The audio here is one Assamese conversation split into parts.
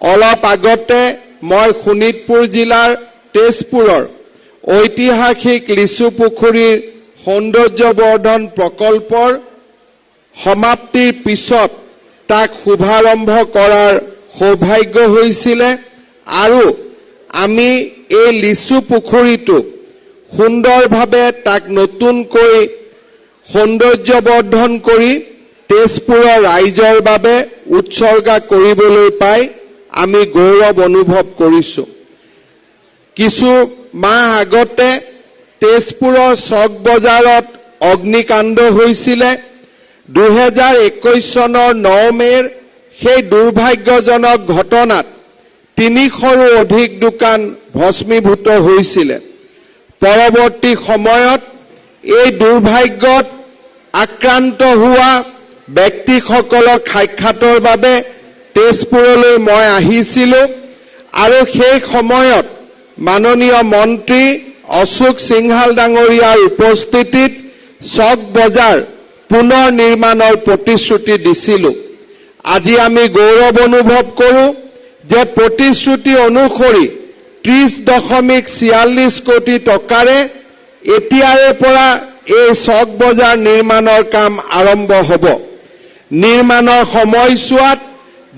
অলপ আগতে মই শোণিতপুৰ জিলাৰ তেজপুৰৰ ঐতিহাসিক লিচু পুখুৰীৰ সৌন্দৰ্যবৰ্ধন প্ৰকল্পৰ সমাপ্তিৰ পিছত তাক শুভাৰম্ভ কৰাৰ সৌভাগ্য হৈছিল আৰু আমি এই লিচু পুখুৰীটো সুন্দৰভাৱে তাক নতুনকৈ সৌন্দৰ্যবৰ্ধন কৰি তেজপুৰৰ ৰাইজৰ বাবে উৎসৰ্গা কৰিবলৈ পাই আমি গৌৰৱ অনুভৱ কৰিছো। কিছু মাহ আগতে তেজপুৰৰ চক বজাৰত অগ্নিকাণ্ড হৈছিল। 2021 চনৰ 9 মেৰ সেই দুৰ্ভাগ্যজনক ঘটনাত 300ৰো অধিক দোকান ভস্মীভূত হৈছিল। পৰৱৰ্তী সময়ত এই দুৰ্ভাগ্যত আক্ৰান্ত হোৱা ব্যক্তিসকলক সাক্ষাতৰ বাবে তেজপুৰলৈ মই আহিছিলোঁ আৰু সেই সময়ত মাননীয় মন্ত্ৰী অশোক সিংহাল ডাঙৰীয়াৰ উপস্থিতিত চক বজাৰ পুনৰ নিৰ্মাণৰ প্ৰতিশ্ৰুতি দিছিলোঁ। আজি আমি গৌৰৱ অনুভৱ কৰোঁ যে প্ৰতিশ্ৰুতি অনুসৰি 30.46 কোটি টকাৰে এতিয়াৰে পৰা এই চক বজাৰ নিৰ্মাণৰ কাম আৰম্ভ হ'ব। নিৰ্মাণৰ সময়ছোৱাত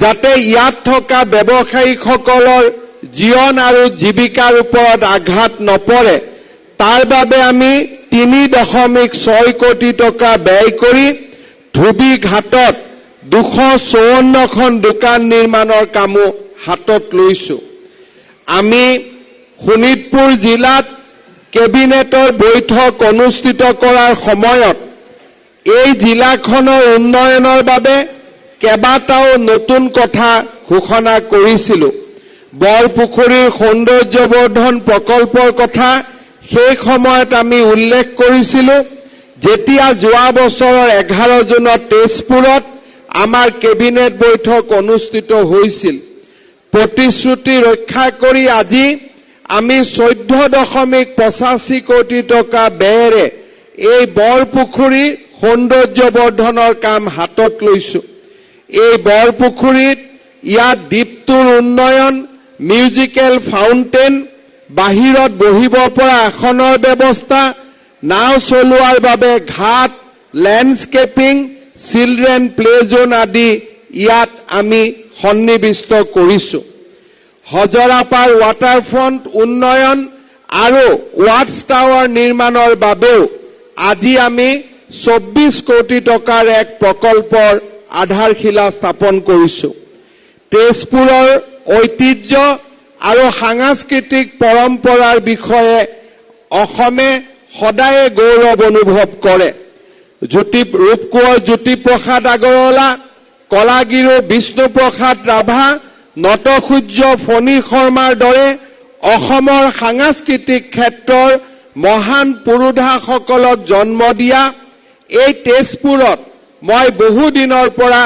যাতে ইয়াত থকা ব্যৱসায়ীসকলৰ জীৱন আৰু জীৱিকাৰ ওপৰত আঘাত নপৰে তাৰ বাবে আমি 3.6 কোটি টকা ব্যয় কৰি ধুবী ঘাটত 254খন দোকান নিৰ্মাণৰ কামো হাতত লৈছো। আমি শোণিতপুৰ জিলাত কেবিনেটৰ বৈঠক অনুষ্ঠিত কৰাৰ সময়ত এই জিলাখনৰ উন্নয়নৰ বাবে কেইবাটাও নতুন কথা ঘোষণা কৰিছিলোঁ। বৰপুখুৰীৰ সৌন্দৰ্যবৰ্ধন প্ৰকল্পৰ কথা সেই সময়ত আমি উল্লেখ কৰিছিলোঁ যেতিয়া যোৱা বছৰৰ 11 জুনত তেজপুৰত আমাৰ কেবিনেট বৈঠক অনুষ্ঠিত হৈছিল। প্ৰতিশ্ৰুতি ৰক্ষা কৰি আজি আমি 14.85 কোটি টকা ব্যয়েৰে এই বৰপুখুৰীৰ সৌন্দৰ্যবৰ্ধনৰ কাম হাতত লৈছোঁ। এই বৰপুখুৰীত ইয়াত দ্বীপটোৰ উন্নয়ন, মিউজিকেল ফাউণ্টেন, বাহিৰত বহিব পৰা আসনৰ ব্যৱস্থা, নাও চলোৱাৰ বাবে ঘাট, লেণ্ডস্কেপিং, চিলড্ৰেন প্লে জোন আদি ইয়াত আমি সন্নিৱিষ্ট কৰিছোঁ। হজৰাপাৰ ৱাটাৰফ্ৰণ্ট উন্নয়ন আৰু ৱাটছ টাৱাৰ নিৰ্মাণৰ বাবেও আজি আমি 24 কোটি টকাৰ এক প্ৰকল্পৰ আধাৰশিলা স্থাপন কৰিছোঁ। তেজপুৰৰ ঐতিহ্য আৰু সাংস্কৃতিক পৰম্পৰাৰ বিষয়ে অসমে সদায়ে গৌৰৱ অনুভৱ কৰে। ৰূপকোঁৱৰ জ্যোতিপ্ৰসাদ আগৰৱালা, কলাগিৰু বিষ্ণুপ্ৰসাদ ৰাভা, নটসূৰ্য ফণী শৰ্মাৰ দৰে অসমৰ সাংস্কৃতিক ক্ষেত্ৰৰ মহান পুৰোধাসকলক জন্ম দিয়া এই তেজপুৰত মই বহু দিনৰ পৰা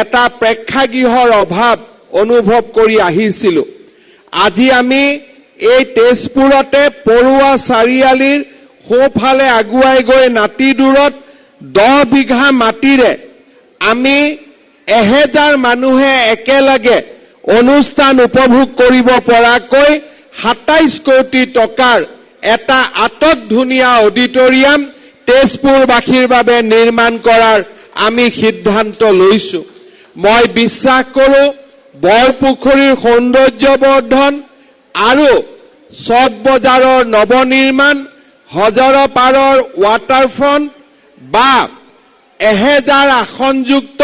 এটা প্ৰেক্ষাগৃহৰ অভাৱ অনুভৱ কৰি আহিছিলোঁ। আজি আমি এই তেজপুৰতে পৰুৱা চাৰিআলিৰ সোঁফালে আগুৱাই গৈ নাতি দূৰত 10 বিঘা মাটিৰে আমি 1000 মানুহে একেলগে অনুষ্ঠান উপভোগ কৰিব পৰাকৈ 27 কোটি টকাৰ এটা আটকধুনীয়া অডিটৰিয়াম তেজপুৰবাসীৰ বাবে নিৰ্মাণ কৰাৰ আমি সিদ্ধান্ত লৈছোঁ। মই বিশ্বাস কৰোঁ বৰপুখুৰীৰ সৌন্দৰ্যবৰ্ধন আৰু চক বজাৰৰ নৱনিৰ্মাণ, হজৰাপাৰৰ ৱাটাৰফ্ৰণ্ট বা 1000 আসনযুক্ত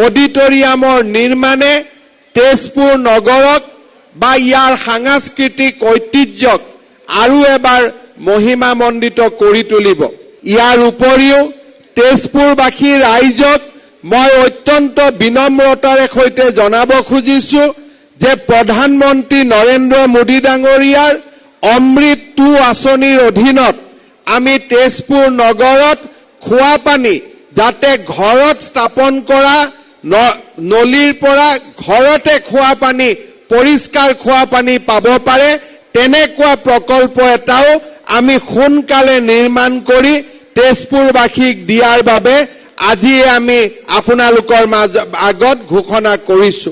অডিটৰিয়ামৰ নিৰ্মাণে তেজপুৰ নগৰক বা ইয়াৰ সাংস্কৃতিক ঐতিহ্যক আৰু এবাৰ মহিমামণ্ডিত কৰি তুলিব। ইয়াৰ উপৰিও তেজপুৰবাসী ৰাইজক মই অত্যন্ত বিনম্ৰতাৰে সৈতে জনাব খুজিছোঁ যে প্ৰধানমন্ত্ৰী নৰেন্দ্ৰ মোদী ডাঙৰীয়াৰ অমৃত 2 আঁচনিৰ অধীনত আমি তেজপুৰ নগৰত খোৱা পানী যাতে ঘৰত স্থাপন কৰা নলীৰ পৰা ঘৰতে খোৱা পানী, পৰিষ্কাৰ খোৱা পানী পাব পাৰে তেনেকুৱা প্ৰকল্প এটাও আমি সোনকালে নিৰ্মাণ কৰি তেজপুৰবাসীক দিয়াৰ বাবে আজিয়ে আমি আপোনালোকৰ আগত ঘোষণা কৰিছোঁ।